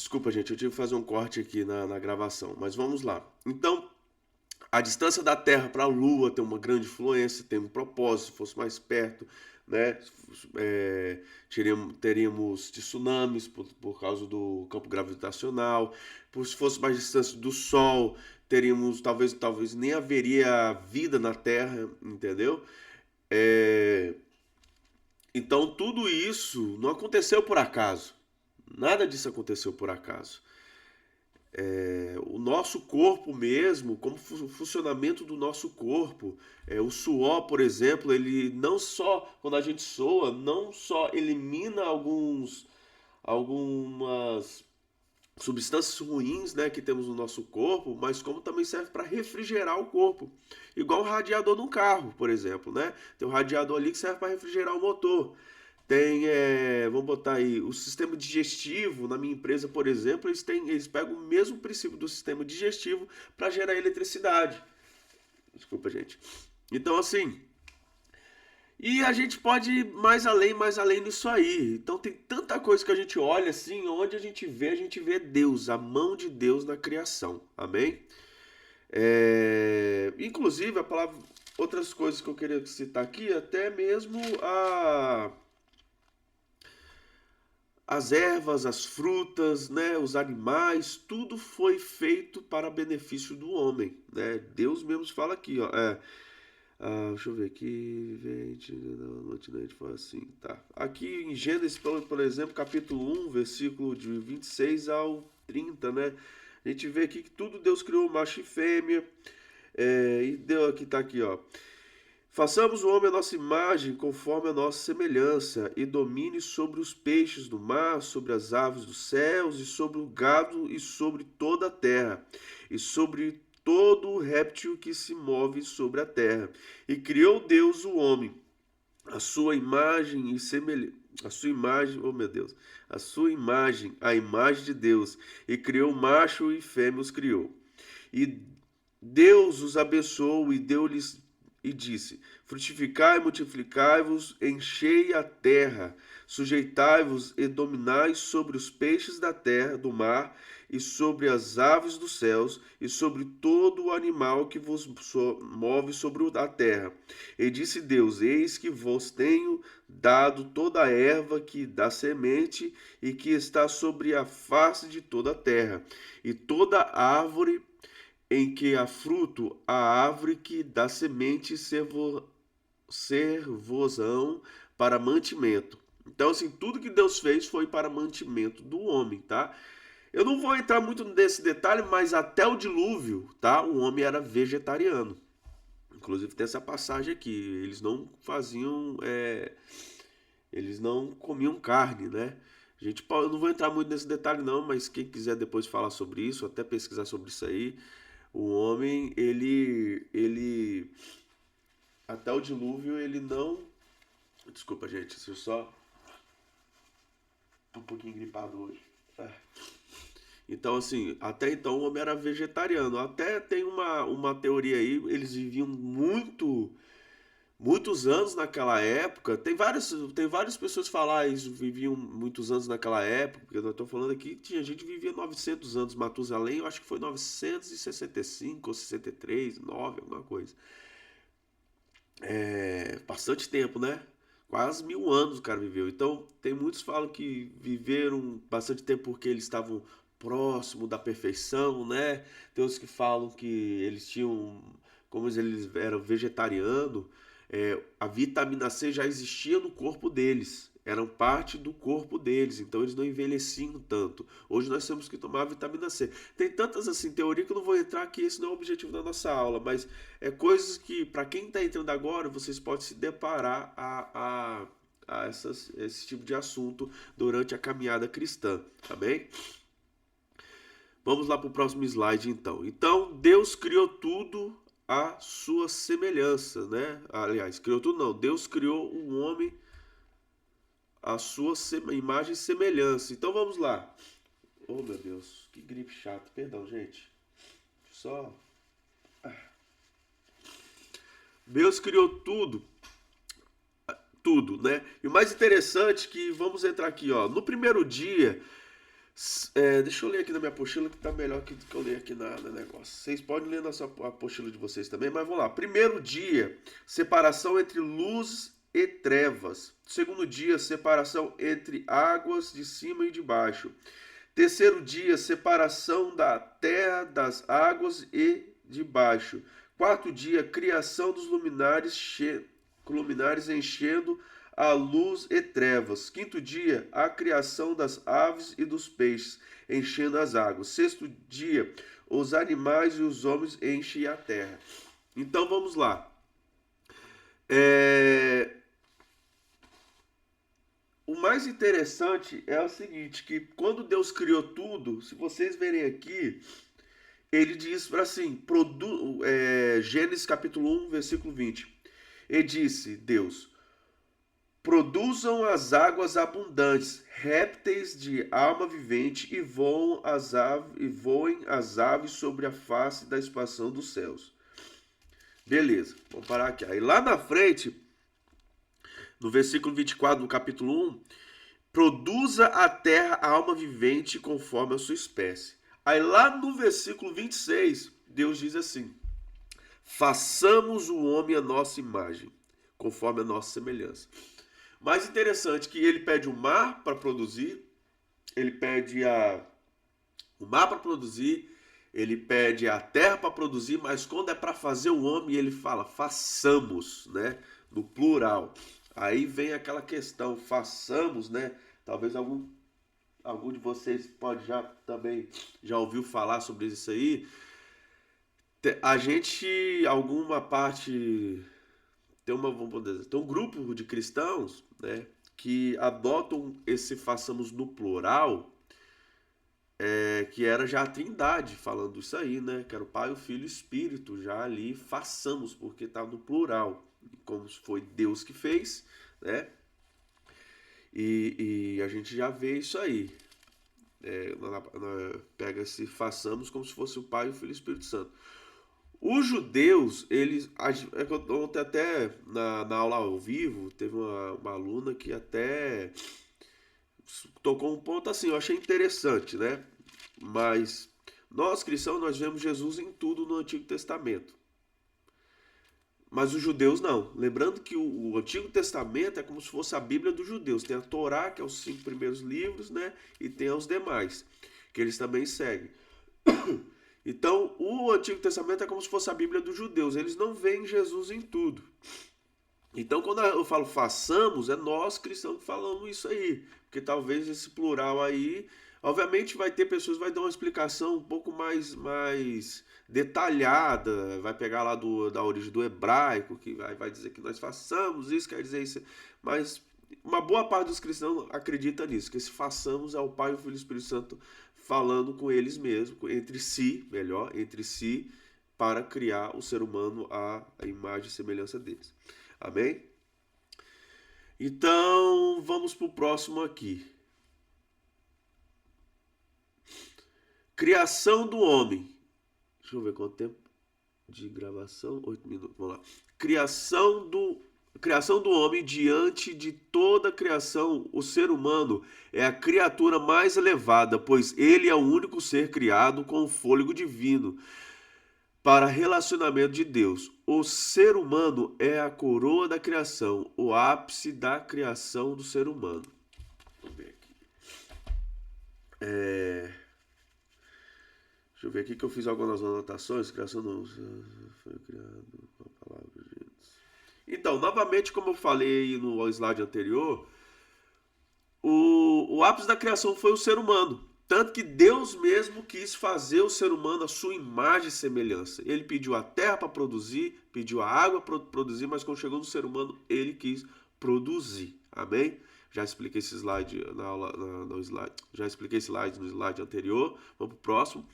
Desculpa, gente, eu tive que fazer um corte aqui na gravação, mas vamos lá. Então, a distância da Terra para a Lua tem uma grande influência, tem um propósito, se fosse mais perto, né? É, teríamos tsunamis por causa do campo gravitacional. Se fosse mais distante do Sol, teríamos, talvez nem haveria vida na Terra, entendeu? É, então, tudo isso não aconteceu por acaso. Nada disso aconteceu por acaso. O nosso corpo mesmo, como o funcionamento do nosso corpo, o suor, por exemplo, ele não só, quando a gente soa, não só elimina algumas substâncias ruins, né, que temos no nosso corpo, mas como também serve para refrigerar o corpo. Igual um radiador num carro, por exemplo, né? Tem um radiador ali que serve para refrigerar o motor. Tem, vamos botar aí, o sistema digestivo na minha empresa, por exemplo, eles pegam o mesmo princípio do sistema digestivo para gerar eletricidade. Desculpa, gente. Então, assim, e a gente pode ir mais além disso aí. Então tem tanta coisa que a gente olha assim, onde a gente vê Deus, a mão de Deus na criação. Amém? Inclusive, a palavra, outras coisas que eu queria citar aqui, até mesmo as ervas, as frutas, né, os animais, tudo foi feito para benefício do homem, né? Deus mesmo fala aqui, ó, deixa eu ver aqui, gente, noite foi assim, tá. Aqui em Gênesis, por exemplo, capítulo 1, versículo de 26 ao 30, né? A gente vê aqui que tudo Deus criou, macho e fêmea, e deu aqui, tá aqui, ó. Façamos o homem à nossa imagem, conforme a nossa semelhança, e domine sobre os peixes do mar, sobre as aves dos céus, e sobre o gado, e sobre toda a terra, e sobre todo o réptil que se move sobre a terra. E criou Deus o homem, a sua imagem e semelhança. A sua imagem, oh meu Deus, a sua imagem, a imagem de Deus, e criou macho e fêmea os criou. E Deus os abençoou e deu-lhes e disse: frutificai, multiplicai-vos, enchei a terra, sujeitai-vos e dominai sobre os peixes da terra, do mar, e sobre as aves dos céus, e sobre todo o animal que vos move sobre a terra. E disse Deus: eis que vos tenho dado toda a erva que dá semente e que está sobre a face de toda a terra, e toda árvore em que há fruto, a árvore que dá semente servosão para mantimento. Então, assim, tudo que Deus fez foi para mantimento do homem, tá? Eu não vou entrar muito nesse detalhe, mas até o dilúvio, tá? O homem era vegetariano. Inclusive tem essa passagem aqui. Eles não comiam carne, né? Eu não vou entrar muito nesse detalhe não, mas quem quiser depois falar sobre isso, até pesquisar sobre isso aí, o homem, até o dilúvio, ele não. Desculpa, gente, eu só tô um pouquinho gripado hoje. Então, assim, até então o homem era vegetariano. Até tem uma teoria aí, eles viviam muitos anos naquela época. Tem várias pessoas que falam, eles viviam muitos anos naquela época, porque eu tô falando aqui, tinha gente que vivia 900 anos. Matusalém, eu acho que foi 965 ou 63, 9, alguma coisa. Bastante tempo, né? Quase 1000 anos o cara viveu. Então, tem muitos que falam que viveram bastante tempo porque eles estavam próximo da perfeição, né? Tem outros que falam que eles tinham, como eles eram vegetarianos, a vitamina C já existia no corpo deles. Eram parte do corpo deles, então eles não envelheciam tanto. Hoje nós temos que tomar vitamina C. Tem tantas assim teorias que eu não vou entrar aqui, esse não é o objetivo da nossa aula, mas é coisas que, para quem está entrando agora, vocês podem se deparar esse tipo de assunto durante a caminhada cristã, tá bem? Vamos lá para o próximo slide, então. Então, Deus criou tudo à sua semelhança, né? Aliás, criou tudo não. Deus criou o homem à sua imagem e semelhança. Então, vamos lá. Oh, meu Deus, que gripe chato. Perdão, gente. Só. Deus criou tudo, né? E o mais interessante é que vamos entrar aqui, ó. No primeiro dia, Deixa eu ler aqui na minha apostila que tá melhor que do que eu ler aqui no negócio. Vocês podem ler na sua apostila de vocês também, mas vamos lá. Primeiro dia, separação entre luz e trevas. Segundo dia, separação entre águas de cima e de baixo. Terceiro dia, separação da terra das águas e de baixo. Quarto dia, criação dos luminares enchendo a luz e trevas. Quinto dia, a criação das aves e dos peixes, enchendo as águas. Sexto dia, os animais e os homens enchem a terra. Então vamos lá. O mais interessante é o seguinte, que quando Deus criou tudo, se vocês verem aqui, ele diz assim, Gênesis capítulo 1, versículo 20. Ele disse, Deus, produzam as águas abundantes, répteis de alma vivente, e voem as aves sobre a face da expansão dos céus. Beleza, vamos parar aqui. Aí lá na frente, no versículo 24 do capítulo 1, produza a terra a alma vivente conforme a sua espécie. Aí lá no versículo 26, Deus diz assim, façamos o homem a nossa imagem, conforme a nossa semelhança. Mais interessante que ele pede o mar para produzir, ele pede o mar para produzir, ele pede a terra para produzir, mas quando é para fazer o homem, ele fala façamos, né? No plural. Aí vem aquela questão, façamos, né? Talvez algum de vocês pode também já ouviu falar sobre isso aí. A gente, alguma parte tem um grupo de cristãos, né, que adotam esse façamos no plural, que era já a Trindade falando isso aí, né, que era o Pai, o Filho e o Espírito, já ali façamos, porque tá no plural, como foi Deus que fez, né, e a gente já vê isso aí, pega esse façamos como se fosse o Pai, o Filho e o Espírito Santo. Os judeus, eles. Ontem até na aula ao vivo, teve uma aluna que até tocou um ponto assim, eu achei interessante, né? Mas nós cristãos, nós vemos Jesus em tudo no Antigo Testamento. Mas os judeus não. Lembrando que o Antigo Testamento é como se fosse a Bíblia dos judeus. Tem a Torá, que é os 5 primeiros livros, né? E tem os demais, que eles também seguem. Então, o Antigo Testamento é como se fosse a Bíblia dos judeus. Eles não veem Jesus em tudo. Então, quando eu falo façamos, é nós cristãos que falamos isso aí. Porque talvez esse plural aí, obviamente vai ter pessoas que vai dar uma explicação um pouco mais detalhada, vai pegar lá da origem do hebraico, que vai dizer que nós façamos isso, quer dizer isso. Mas uma boa parte dos cristãos acredita nisso, que esse façamos é o Pai, o Filho e o Espírito Santo falando com eles mesmos, entre si, para criar o ser humano à imagem e semelhança deles. Amém? Então, vamos para o próximo aqui. Criação do homem. Deixa eu ver quanto tempo de gravação. 8 minutos, vamos lá. Criação do homem. Diante de toda a criação, o ser humano é a criatura mais elevada, pois ele é o único ser criado com o fôlego divino para relacionamento de Deus. O ser humano é a coroa da criação, o ápice da criação do ser humano. Vamos ver aqui. Deixa eu ver aqui que eu fiz algumas anotações. Criação não foi criado com a palavra de Deus. Então, novamente, como eu falei no slide anterior, o ápice da criação foi o ser humano. Tanto que Deus mesmo quis fazer o ser humano a sua imagem e semelhança. Ele pediu a terra para produzir, pediu a água para produzir, mas quando chegou no ser humano, ele quis produzir. Amém? Já expliquei esse slide no slide. Já expliquei esse slide no slide anterior. Vamos para o próximo.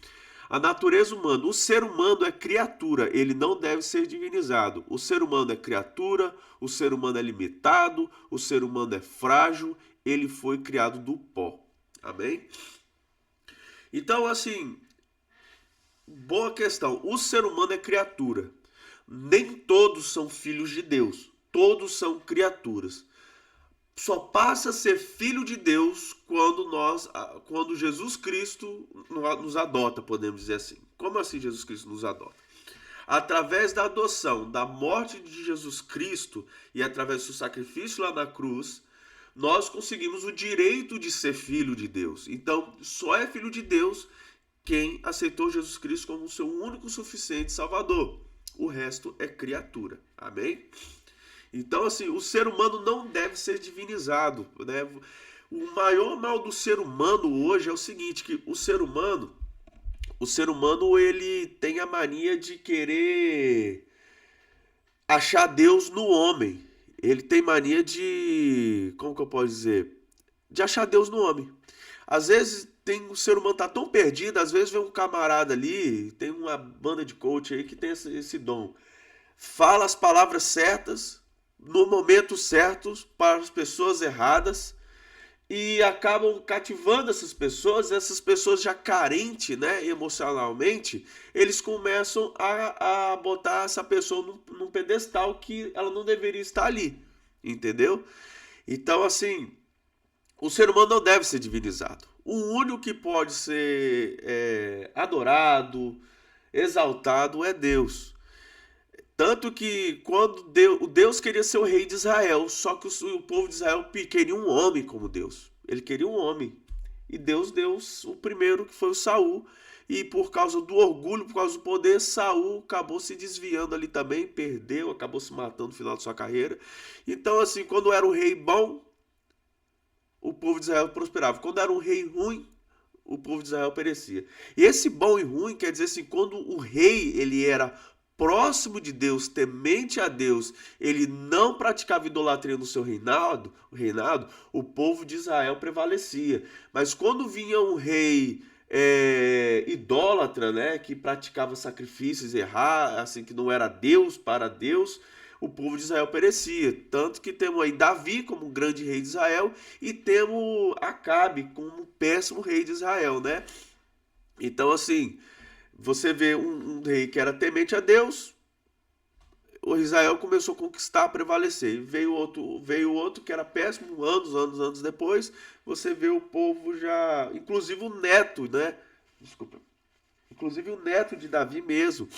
A natureza humana. O ser humano é criatura, ele não deve ser divinizado. O ser humano é criatura, o ser humano é limitado, o ser humano é frágil, ele foi criado do pó. Amém? Então, assim, boa questão. O ser humano é criatura. Nem todos são filhos de Deus. Todos são criaturas. só passa a ser filho de Deus quando Jesus Cristo nos adota, podemos dizer assim. Como assim Jesus Cristo nos adota? Através da adoção, da morte de Jesus Cristo e através do sacrifício lá na cruz, nós conseguimos o direito de ser filho de Deus. Então, só é filho de Deus quem aceitou Jesus Cristo como seu único suficiente Salvador. O resto é criatura. Amém? Então, assim, o ser humano não deve ser divinizado, né? O maior mal do ser humano hoje é o seguinte, que o ser humano ele tem a mania de querer achar Deus no homem. Ele tem mania de, como que eu posso dizer? De achar Deus no homem. Às vezes o ser humano tá tão perdido, às vezes vem um camarada ali, tem uma banda de coach aí que tem esse dom. Fala as palavras certas, no momento certo, para as pessoas erradas, e acabam cativando essas pessoas já carentes, né, emocionalmente, eles começam a botar essa pessoa num pedestal que ela não deveria estar ali, entendeu? Então, assim, o ser humano não deve ser divinizado. O único que pode ser adorado, exaltado é Deus. Tanto que quando o Deus queria ser o rei de Israel, só que o povo de Israel queria um homem como Deus. Ele queria um homem. E Deus deu o primeiro, que foi o Saul. E por causa do orgulho, por causa do poder, Saul acabou se desviando ali também, perdeu, acabou se matando no final de sua carreira. Então, assim, quando era um rei bom, o povo de Israel prosperava. Quando era um rei ruim, o povo de Israel perecia. E esse bom e ruim quer dizer assim, quando o rei ele era próximo de Deus, temente a Deus, ele não praticava idolatria no seu reinado, o povo de Israel prevalecia. Mas quando vinha um rei idólatra, né, que praticava sacrifícios assim que não era Deus para Deus, o povo de Israel perecia. Tanto que temos aí Davi como grande rei de Israel e temos Acabe como péssimo rei de Israel, né? Então, assim, você vê um rei que era temente a Deus, o Israel começou a conquistar, a prevalecer. E veio outro que era péssimo, anos depois, você vê o povo já, inclusive o neto, né? Desculpa. Inclusive o neto de Davi mesmo.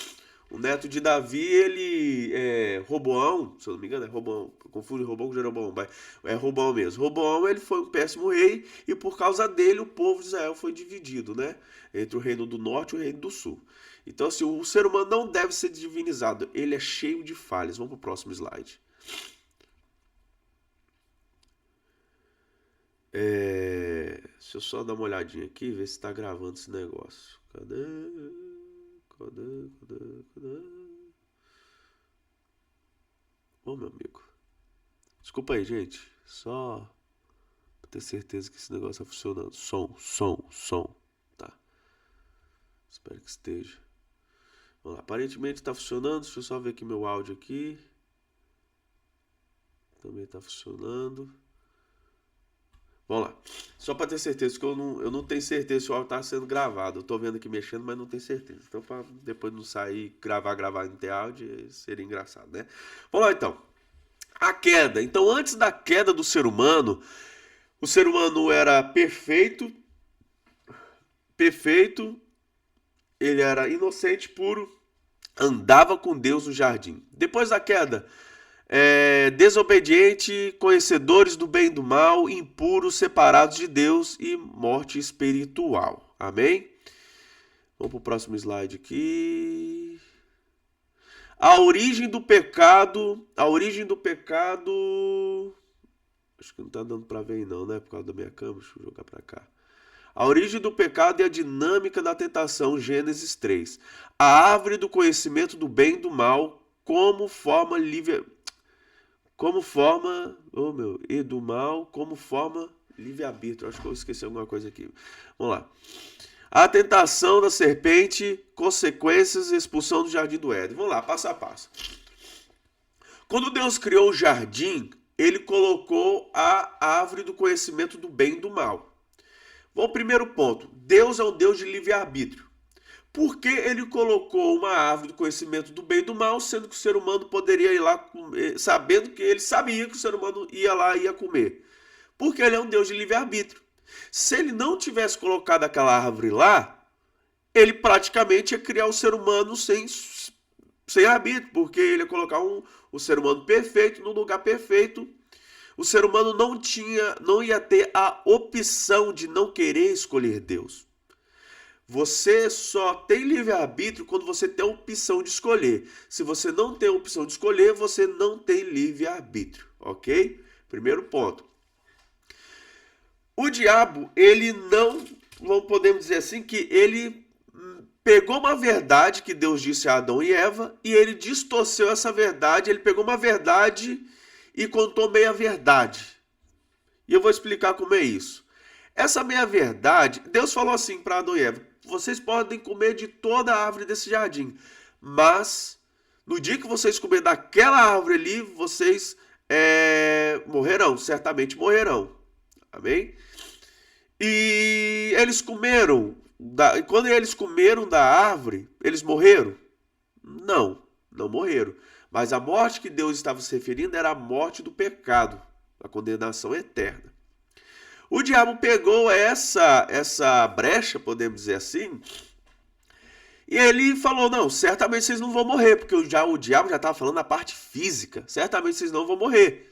O neto de Davi, ele Roboão, se eu não me engano, é Roboão. Eu confundo Roboão com Jeroboão, mas é Roboão mesmo. Roboão, ele foi um péssimo rei e por causa dele o povo de Israel foi dividido, né? Entre o reino do norte e o reino do sul. Então, assim, o ser humano não deve ser divinizado. Ele é cheio de falhas. Vamos para o próximo slide. Deixa eu só dar uma olhadinha aqui, ver se está gravando esse negócio. Cadê? Cadê? Ô, meu amigo. Desculpa aí, gente. Só pra ter certeza que esse negócio tá funcionando. Som. Tá. Espero que esteja. Vamos lá. Aparentemente tá funcionando. Deixa eu só ver aqui meu áudio aqui. Também tá funcionando. Vamos lá. Só para ter certeza, que eu não tenho certeza se o áudio está sendo gravado. Eu tô vendo aqui mexendo, mas não tenho certeza. Então, para depois não sair, gravar e não ter áudio, seria engraçado, né? Vamos lá, então. A queda. Então, antes da queda do ser humano, o ser humano era perfeito, ele era inocente, puro, andava com Deus no jardim. Depois da queda, desobediente, conhecedores do bem e do mal, impuros, separados de Deus e morte espiritual. Amém? Vamos para o próximo slide aqui. A origem do pecado. Acho que não está dando para ver aí não, né? Por causa da minha câmera. Deixa eu jogar para cá. A origem do pecado e a dinâmica da tentação, Gênesis 3. A árvore do conhecimento do bem e do mal como forma e do mal, como forma livre-arbítrio. Acho que eu esqueci alguma coisa aqui. Vamos lá. A tentação da serpente, consequências e expulsão do jardim do Éden. Vamos lá, passo a passo. Quando Deus criou o jardim, ele colocou a árvore do conhecimento do bem e do mal. Bom, primeiro ponto. Deus é um Deus de livre-arbítrio. Por que ele colocou uma árvore do conhecimento do bem e do mal, sendo que o ser humano poderia ir lá comer, sabendo que ele sabia que o ser humano ia lá e ia comer? Porque ele é um Deus de livre-arbítrio. Se ele não tivesse colocado aquela árvore lá, ele praticamente ia criar o ser humano sem arbítrio, porque ele ia colocar o ser humano perfeito no lugar perfeito. O ser humano não ia ter a opção de não querer escolher Deus. Você só tem livre-arbítrio quando você tem a opção de escolher. Se você não tem a opção de escolher, você não tem livre-arbítrio, ok? Primeiro ponto. O diabo, ele não podemos dizer assim, que ele pegou uma verdade que Deus disse a Adão e Eva e ele distorceu essa verdade. Ele pegou uma verdade e contou meia verdade. E eu vou explicar como é isso. Essa meia verdade, Deus falou assim para Adão e Eva: vocês podem comer de toda a árvore desse jardim, mas no dia que vocês comerem daquela árvore ali, vocês morrerão, certamente morrerão. Amém? E eles comeram, quando eles comeram da árvore, eles morreram? Não, não morreram. Mas a morte que Deus estava se referindo era a morte do pecado, a condenação eterna. O diabo pegou essa brecha, podemos dizer assim, e ele falou: não, certamente vocês não vão morrer, porque o diabo já estava falando na parte física. Certamente vocês não vão morrer.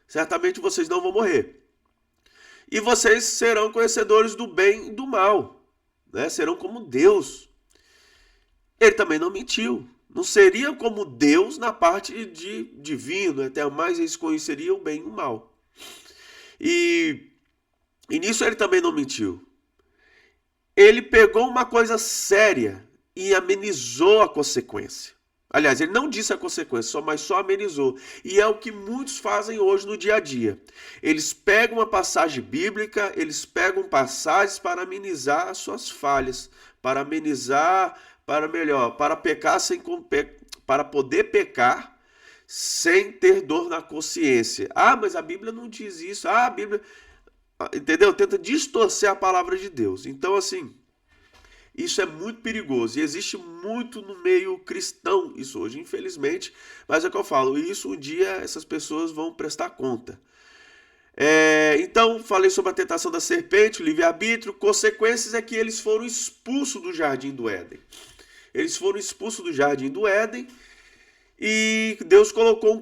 Certamente vocês não vão morrer. E vocês serão conhecedores do bem e do mal, né? Serão como Deus. Ele também não mentiu. Não seriam como Deus na parte de divino, até mais eles conheceriam o bem e o mal. E nisso ele também não mentiu. Ele pegou uma coisa séria e amenizou a consequência. Aliás, ele não disse a consequência, mas só amenizou. E é o que muitos fazem hoje no dia a dia. Eles pegam uma passagem bíblica, eles pegam passagens para amenizar as suas falhas, para amenizar, para pecar para poder pecar sem ter dor na consciência. Ah, mas a Bíblia não diz isso. Ah, a Bíblia, entendeu? Tenta distorcer a palavra de Deus. Então, assim, isso é muito perigoso e existe muito no meio cristão isso hoje, infelizmente. Mas é o que eu falo, isso um dia essas pessoas vão prestar conta. Então, falei sobre a tentação da serpente, o livre-arbítrio. Consequências é que eles foram expulsos do Jardim do Éden. Eles foram expulsos do Jardim do Éden e Deus colocou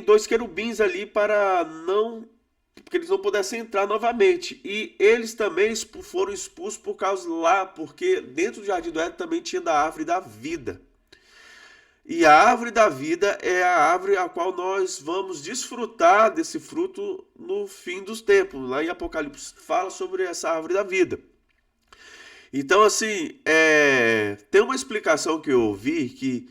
dois querubins ali porque eles não pudessem entrar novamente. E eles também foram expulsos porque dentro do Jardim do Éden também tinha da árvore da vida. E a árvore da vida é a árvore a qual nós vamos desfrutar desse fruto no fim dos tempos. Lá em Apocalipse fala sobre essa árvore da vida. Então, assim, tem uma explicação que eu ouvi que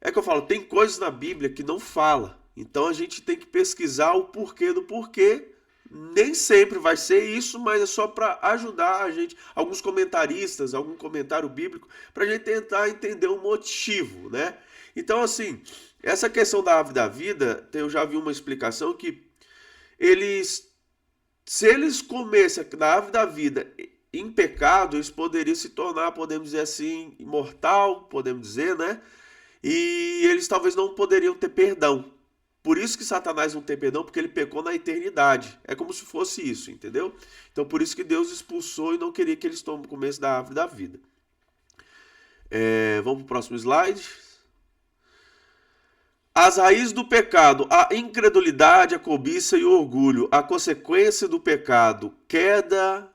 eu falo, tem coisas na Bíblia que não fala. Então a gente tem que pesquisar o porquê do porquê. Nem sempre vai ser isso, mas é só para ajudar a gente, alguns comentaristas, algum comentário bíblico, para a gente tentar entender o motivo, né? Então, assim, essa questão da árvore da vida, eu já vi uma explicação que se eles comessem da árvore da vida em pecado, eles poderiam se tornar, podemos dizer assim, imortal, podemos dizer, né? E eles talvez não poderiam ter perdão. Por isso que Satanás não tem perdão, porque ele pecou na eternidade. É como se fosse isso, entendeu? Então por isso que Deus expulsou e não queria que eles comessem da árvore da vida. Vamos para o próximo slide. As raízes do pecado, a incredulidade, a cobiça e o orgulho. A consequência do pecado, queda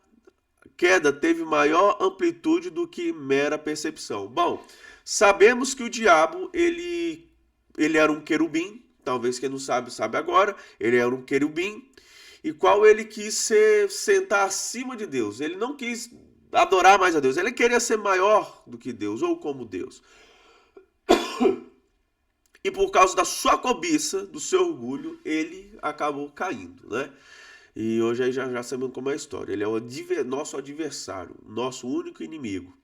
teve maior amplitude do que mera percepção. Bom, sabemos que o diabo, ele era um querubim. Talvez quem não sabe, sabe agora. Ele era um querubim, e qual ele quis sentar acima de Deus. Ele não quis adorar mais a Deus. Ele queria ser maior do que Deus, ou como Deus. E por causa da sua cobiça, do seu orgulho, ele acabou caindo, né? E hoje aí já sabemos como é a história. Ele é o nosso adversário, nosso único inimigo.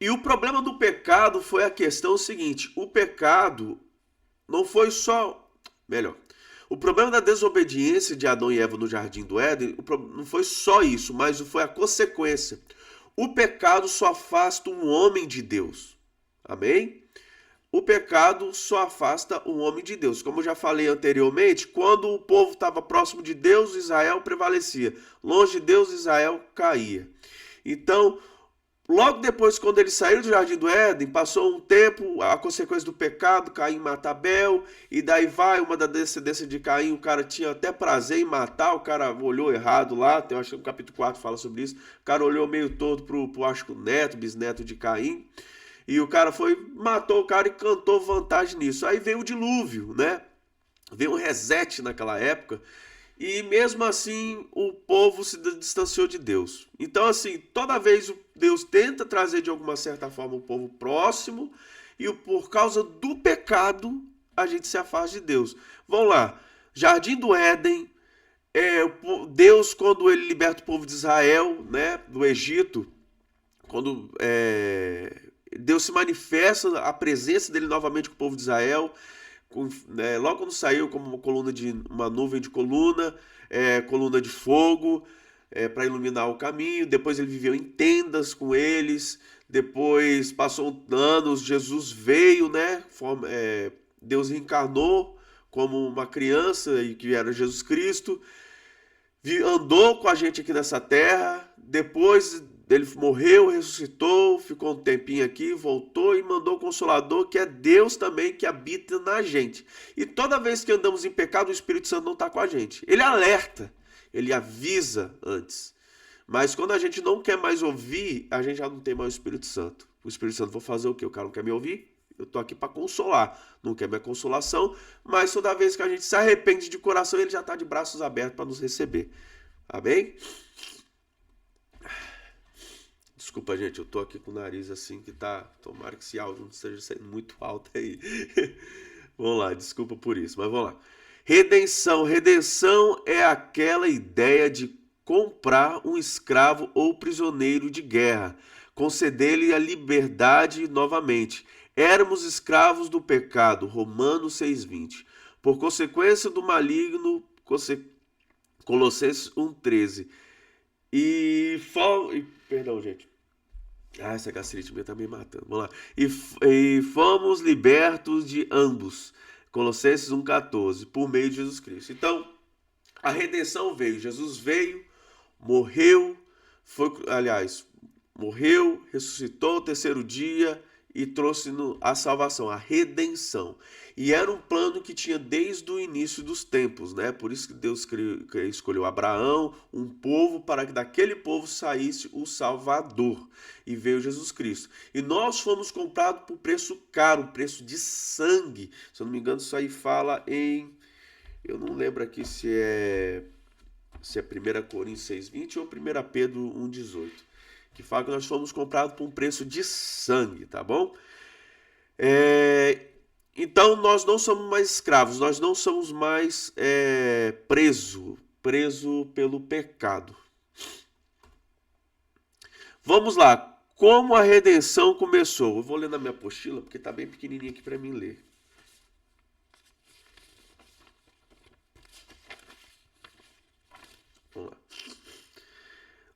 E o problema do pecado foi a questão seguinte. O pecado não foi só... O problema da desobediência de Adão e Eva no Jardim do Éden não foi só isso, mas foi a consequência. O pecado só afasta um homem de Deus. Amém? o pecado só afasta o homem de Deus. Como eu já falei anteriormente, quando o povo estava próximo de Deus, Israel prevalecia. Longe de Deus, Israel caía. Então, logo depois, quando eles saíram do Jardim do Éden, passou um tempo, a consequência do pecado, Caim mata Abel, e daí vai, uma da descendência de Caim, o cara tinha até prazer em matar, o cara olhou errado lá, eu acho que o capítulo 4 fala sobre isso, o cara olhou meio todo pro acho que o neto, bisneto de Caim, e o cara foi, matou o cara e cantou vantagem nisso. Aí veio o dilúvio, né? Veio um reset naquela época, e mesmo assim o povo se distanciou de Deus. Então, assim, toda vez Deus tenta trazer de alguma certa forma o povo próximo, e por causa do pecado a gente se afasta de Deus. Vamos lá, Jardim do Éden, Deus, quando ele liberta o povo de Israel, né, do Egito, quando Deus se manifesta, a presença dele novamente com o povo de Israel, logo quando saiu como uma nuvem de coluna, coluna de fogo, para iluminar o caminho. Depois ele viveu em tendas com eles. Depois passou anos, Jesus veio, né? Deus reencarnou como uma criança e que era Jesus Cristo. Andou com a gente aqui nessa terra. Depois ele morreu, ressuscitou, ficou um tempinho aqui, voltou e mandou o Consolador, que é Deus também, que habita na gente. E toda vez que andamos em pecado, o Espírito Santo não está com a gente. Ele alerta, ele avisa antes. Mas quando a gente não quer mais ouvir, a gente já não tem mais o Espírito Santo. O Espírito Santo, vou fazer o quê? O cara não quer me ouvir? Eu estou aqui para consolar. Não quer minha consolação, mas toda vez que a gente se arrepende de coração, ele já está de braços abertos para nos receber. Amém? Desculpa, gente, eu tô aqui com o nariz assim que tá. Tomara que esse áudio não esteja saindo muito alto aí. Vamos lá, desculpa por isso, mas vamos lá. Redenção. Redenção é aquela ideia de comprar um escravo ou prisioneiro de guerra, conceder-lhe a liberdade novamente. Éramos escravos do pecado, Romanos 6,20. Por consequência do maligno, Colossenses 1,13. Perdão, gente. Essa gastrite minha tá me matando. Vamos lá. E fomos libertos de ambos. Colossenses 1,14. Por meio de Jesus Cristo. Então, a redenção veio. Jesus veio, morreu, morreu, ressuscitou o terceiro dia e trouxe a salvação, a redenção. E era um plano que tinha desde o início dos tempos, né? Por isso que Deus escolheu Abraão, um povo, para que daquele povo saísse o Salvador. E veio Jesus Cristo. E nós fomos comprados por preço caro, preço de sangue. Se eu não me engano, isso aí fala em... Eu não lembro aqui se é 1 Coríntios 6,20 ou 1 Pedro 1,18. Que fala que nós fomos comprados por um preço de sangue, tá bom? Então nós não somos mais escravos, nós não somos mais preso pelo pecado. Vamos lá, como a redenção começou? Eu vou ler na minha apostila, porque está bem pequenininha aqui para mim ler. Vamos lá.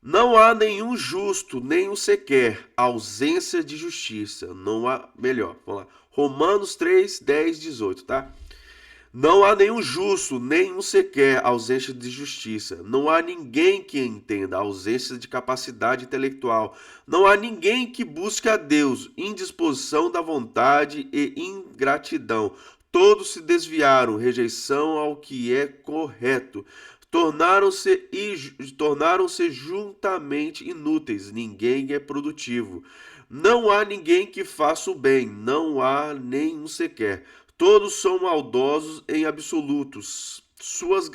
Não há nenhum justo, nenhum sequer, ausência de justiça. Não há, melhor, vamos lá. Romanos 3, 10, 18, tá? Não há nenhum justo, nenhum sequer, ausência de justiça. Não há ninguém que entenda, ausência de capacidade intelectual. Não há ninguém que busque a Deus, indisposição da vontade e ingratidão. Todos se desviaram, rejeição ao que é correto. Tornaram-se juntamente inúteis. Ninguém é produtivo. Não há ninguém que faça o bem. Não há nenhum sequer. Todos são maldosos em absolutos. Suas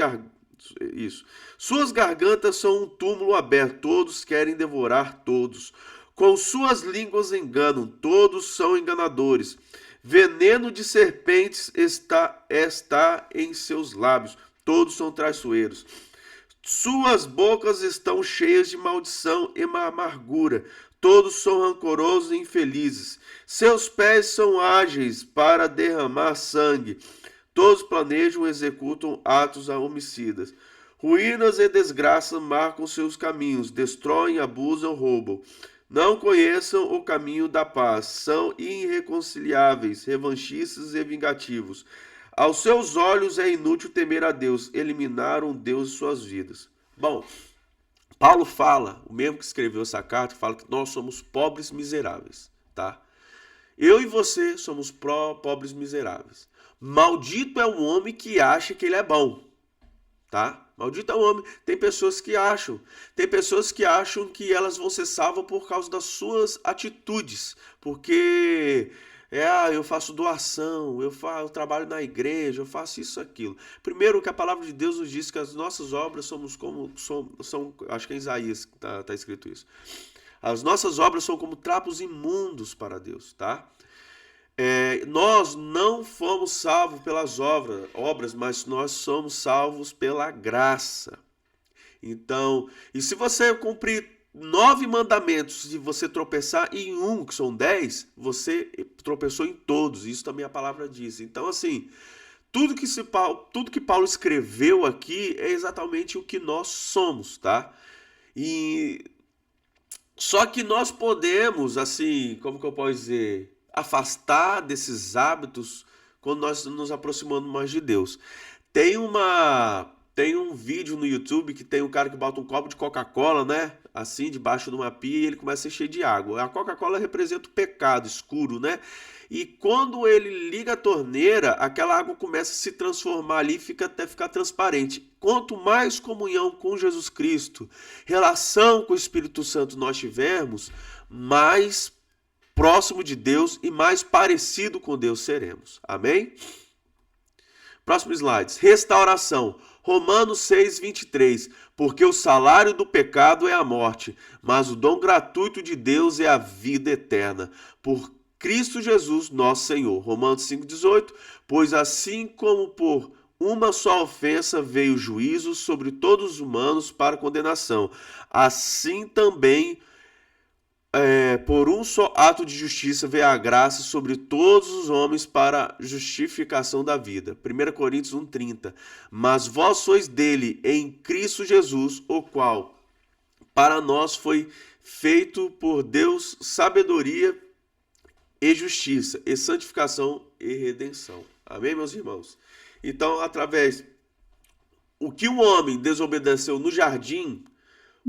gargantas são um túmulo aberto. Todos querem devorar todos. Com suas línguas enganam. Todos são enganadores. Veneno de serpentes está em seus lábios. Todos são traiçoeiros. Suas bocas estão cheias de maldição e amargura. Todos são rancorosos e infelizes. Seus pés são ágeis para derramar sangue. Todos planejam e executam atos homicidas. Ruínas e desgraça marcam seus caminhos. Destroem, abusam, roubam. Não conheçam o caminho da paz, são irreconciliáveis, revanchistas e vingativos. Aos seus olhos é inútil temer a Deus, eliminaram Deus de suas vidas. Bom, Paulo fala, o mesmo que escreveu essa carta, fala que nós somos pobres miseráveis, tá? Eu e você somos pobres miseráveis. Maldito é o homem que acha que ele é bom, tá? Maldito é o homem. Tem pessoas que acham que elas vão ser salvas por causa das suas atitudes, porque eu faço doação, eu trabalho na igreja, eu faço isso, aquilo. Primeiro que a palavra de Deus nos diz que as nossas obras somos como são, acho que é em Isaías que tá escrito isso. As nossas obras são como trapos imundos para Deus, tá? Nós não fomos salvos pelas obras, mas nós somos salvos pela graça. Então, e se você cumprir 9 mandamentos e você tropeçar em um, que são 10, você tropeçou em todos. Isso também a palavra diz. Então, assim, tudo que Paulo escreveu aqui é exatamente o que nós somos, tá? E só que nós podemos, assim, como que eu posso dizer, afastar desses hábitos quando nós nos aproximamos mais de Deus. Tem um vídeo no YouTube que tem um cara que bota um copo de Coca-Cola, né? Assim, debaixo de uma pia e ele começa a encher de água. A Coca-Cola representa o pecado escuro, né? E quando ele liga a torneira, aquela água começa a se transformar ali e até ficar transparente. Quanto mais comunhão com Jesus Cristo, relação com o Espírito Santo nós tivermos, mais próximo de Deus e mais parecido com Deus seremos. Amém? Próximo slide. Restauração. Romanos 6:23. Porque o salário do pecado é a morte, mas o dom gratuito de Deus é a vida eterna. Por Cristo Jesus, nosso Senhor. Romanos 5:18. Pois assim como por uma só ofensa veio o juízo sobre todos os humanos para condenação, assim também por um só ato de justiça veio a graça sobre todos os homens para justificação da vida. 1 Coríntios 1:30. Mas vós sois dele em Cristo Jesus, o qual para nós foi feito por Deus sabedoria e justiça, e santificação e redenção. Amém, meus irmãos? Então, através o que um homem desobedeceu no jardim,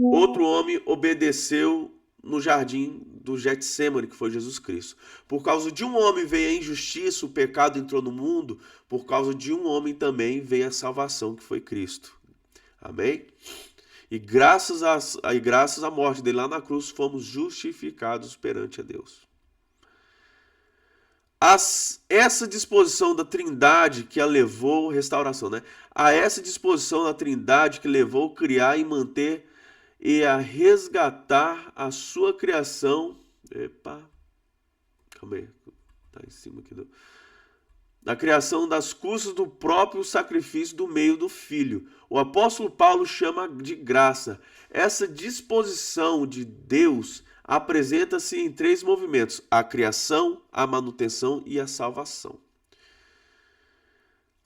outro homem obedeceu no jardim do Getsêmani, que foi Jesus Cristo. Por causa de um homem veio a injustiça, o pecado entrou no mundo, por causa de um homem também veio a salvação, que foi Cristo. Amém? E graças à morte dele lá na cruz, fomos justificados perante a Deus. Essa disposição da Trindade que a levou, restauração, né? A essa disposição da Trindade que levou a criar e manter e a resgatar a sua criação. Epa, calma aí, tá em cima aqui da criação das custas do próprio sacrifício do meio do Filho. O apóstolo Paulo chama de graça. Essa disposição de Deus apresenta-se em 3 movimentos: a criação, a manutenção e a salvação.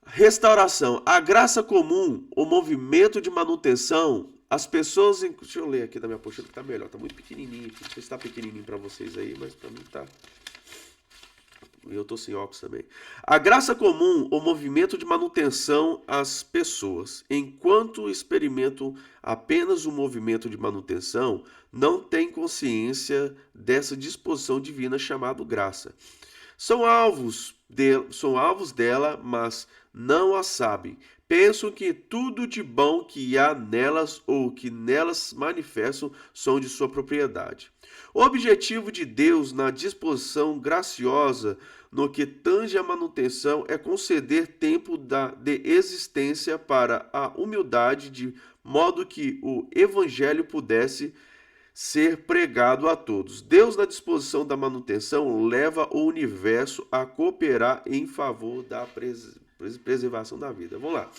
Restauração. A graça comum, o movimento de manutenção, as pessoas... Deixa eu ler aqui da minha apostila que tá melhor, tá muito pequenininho aqui. Não sei se tá pequenininho para vocês aí, mas para mim tá... Eu tô sem óculos também. A graça comum, o movimento de manutenção às pessoas. Enquanto experimentam apenas o movimento de manutenção, não têm consciência dessa disposição divina chamada graça. São alvos dela, mas não a sabem. Pensam que tudo de bom que há nelas ou que nelas manifestam são de sua propriedade. O objetivo de Deus na disposição graciosa no que tange a manutenção é conceder tempo de existência para a humildade, de modo que o evangelho pudesse ser pregado a todos. Deus, na disposição da manutenção, leva o universo a cooperar em favor da preservação da vida. Vamos lá.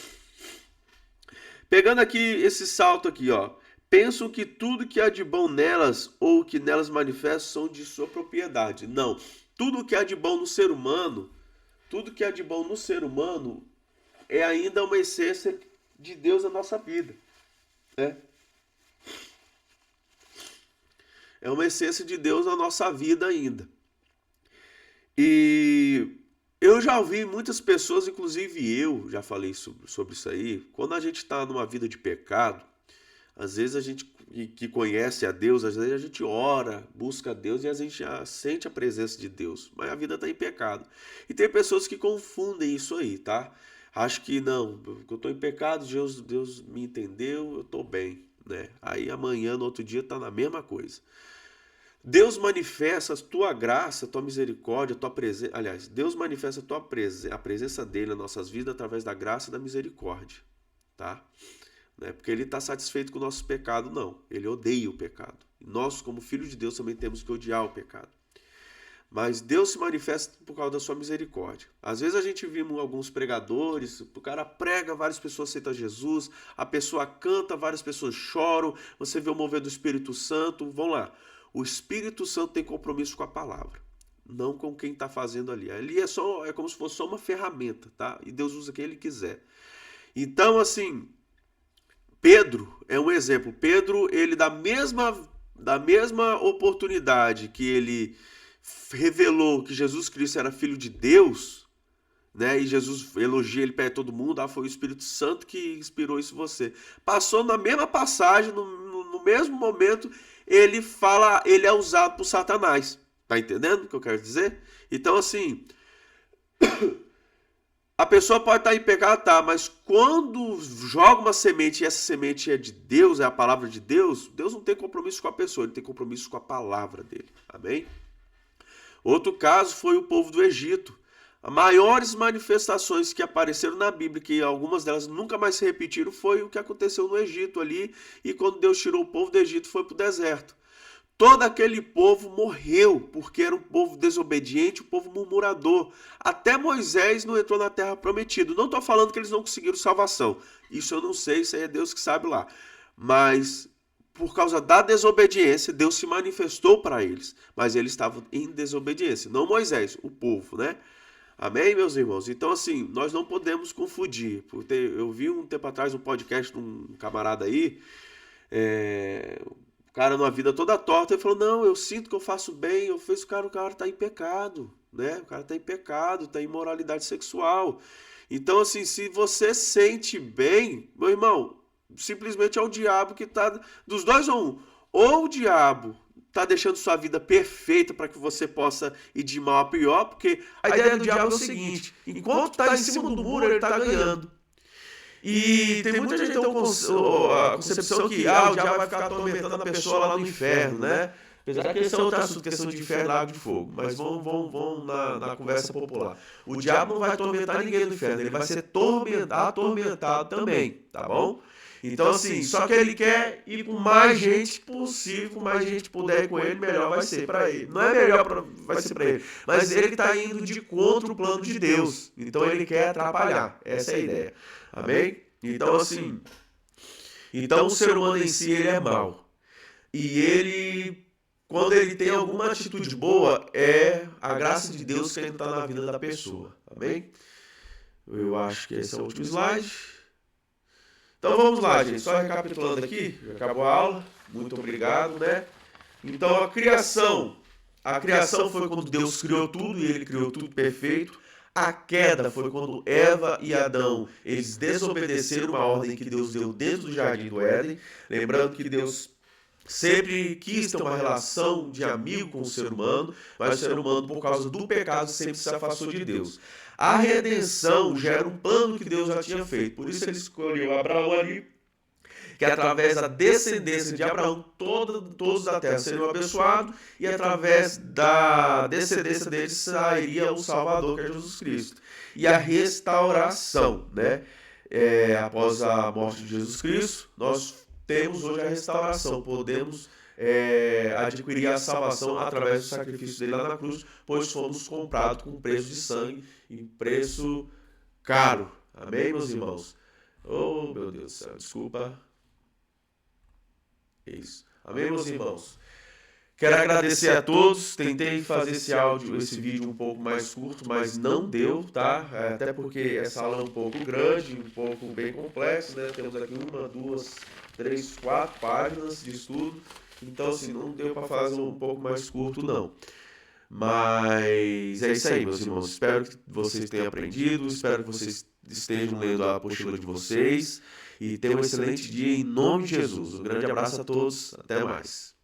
Pegando aqui esse salto aqui, ó. Pensam que tudo que há de bom nelas ou que nelas manifestam são de sua propriedade. Não. Tudo que há de bom no ser humano, é ainda uma essência de Deus na nossa vida, né? É uma essência de Deus na nossa vida ainda. E eu já ouvi muitas pessoas, inclusive eu já falei sobre isso aí. Quando a gente está numa vida de pecado, às vezes a gente que conhece a Deus, às vezes a gente ora, busca a Deus e a gente já sente a presença de Deus, mas a vida está em pecado. E tem pessoas que confundem isso aí, tá? Acho que não, eu estou em pecado, Deus me entendeu, eu estou bem, né? Aí amanhã, no outro dia, está na mesma coisa. Deus manifesta a tua graça, a tua misericórdia, a tua presença. Aliás, Deus manifesta a presença dele nas nossas vidas através da graça e da misericórdia, tá? Não é porque ele está satisfeito com o nosso pecado, não. Ele odeia o pecado. E nós, como filhos de Deus, também temos que odiar o pecado. Mas Deus se manifesta por causa da sua misericórdia. Às vezes a gente viu alguns pregadores, o cara prega, várias pessoas aceitam Jesus, a pessoa canta, várias pessoas choram, você vê o mover do Espírito Santo. Vamos lá. O Espírito Santo tem compromisso com a palavra, não com quem está fazendo ali. Ali é como se fosse só uma ferramenta, tá? E Deus usa quem ele quiser. Então, assim, Pedro é um exemplo. Pedro, ele da mesma oportunidade que ele revelou que Jesus Cristo era filho de Deus, né? E Jesus elogia ele perto de todo mundo. Foi o Espírito Santo que inspirou isso em você. Passou na mesma passagem, no mesmo momento, ele é usado por Satanás. Tá entendendo o que eu quero dizer? Então, assim, a pessoa pode estar em pecado, tá, mas quando joga uma semente e essa semente é de Deus, é a palavra de Deus, Deus não tem compromisso com a pessoa, ele tem compromisso com a palavra dele. Amém? Outro caso foi o povo do Egito. As maiores manifestações que apareceram na Bíblia, que algumas delas nunca mais se repetiram, foi o que aconteceu no Egito ali, e quando Deus tirou o povo do Egito foi para o deserto. Todo aquele povo morreu, porque era um povo desobediente, um povo murmurador. Até Moisés não entrou na terra prometida. Não estou falando que eles não conseguiram salvação. Isso eu não sei, isso aí é Deus que sabe lá. Mas por causa da desobediência, Deus se manifestou para eles. Mas eles estavam em desobediência. Não Moisés, o povo, né? Amém, meus irmãos? Então, assim, nós não podemos confundir. Eu vi um tempo atrás um podcast de um camarada aí, o cara numa vida toda torta, ele falou, não, eu sinto que eu faço bem, o cara tá em pecado, né? O cara tá em pecado, tá em imoralidade sexual. Então, assim, se você sente bem, meu irmão, simplesmente é o diabo que tá, dos dois ou o diabo tá deixando sua vida perfeita para que você possa ir de mal a pior, porque a ideia do diabo é o seguinte, enquanto tá em cima do muro, ele tá ganhando. E tem muita gente que tem a concepção que o diabo vai ficar atormentando a pessoa lá no inferno, né? Apesar que esse é outro assunto, questão de inferno, água de fogo. Mas vamos na conversa popular. O diabo não vai atormentar ninguém no inferno, ele vai ser atormentado também, tá bom? Então, assim, só que ele quer ir com mais gente possível, com mais gente puder ir com ele, melhor vai ser para ele. Não é melhor vai ser para ele, mas ele está indo de contra o plano de Deus. Então ele quer atrapalhar. Essa é a ideia. Amém? Então, assim, o ser humano em si, ele é mau. E ele, quando ele tem alguma atitude boa, é a graça de Deus que está na vida da pessoa. Amém? Eu acho que esse é o último slide. Então vamos lá, gente. Só recapitulando aqui, já acabou a aula. Muito obrigado, né? Então a criação foi quando Deus criou tudo e ele criou tudo perfeito. A queda foi quando Eva e Adão, eles desobedeceram a ordem que Deus deu dentro do jardim do Éden. Lembrando que Deus sempre quis ter uma relação de amigo com o ser humano, mas o ser humano, por causa do pecado, sempre se afastou de Deus. A redenção já era um plano que Deus já tinha feito, por isso ele escolheu Abraão ali, que através da descendência de Abraão, todos da terra seriam abençoados, e através da descendência deles sairia o Salvador, que é Jesus Cristo. E a restauração, né? Após a morte de Jesus Cristo, nós temos hoje a restauração, podemos adquirir a salvação através do sacrifício dele lá na cruz, pois fomos comprados com preço de sangue, em preço caro. Amém, meus irmãos? Oh, meu Deus do céu, desculpa. Isso. Amém, meus irmãos? Quero agradecer a todos. Tentei fazer esse vídeo um pouco mais curto, mas não deu, tá? Até porque essa aula é um pouco grande, um pouco bem complexa, né? Temos aqui 1, 2, 3, 4 páginas de estudo. Então, assim, não deu para fazer um pouco mais curto, não. Mas é isso aí, meus irmãos. Espero que vocês tenham aprendido. Espero que vocês estejam lendo a apostila de vocês. E tenham um excelente dia em nome de Jesus. Um grande abraço a todos. Até mais.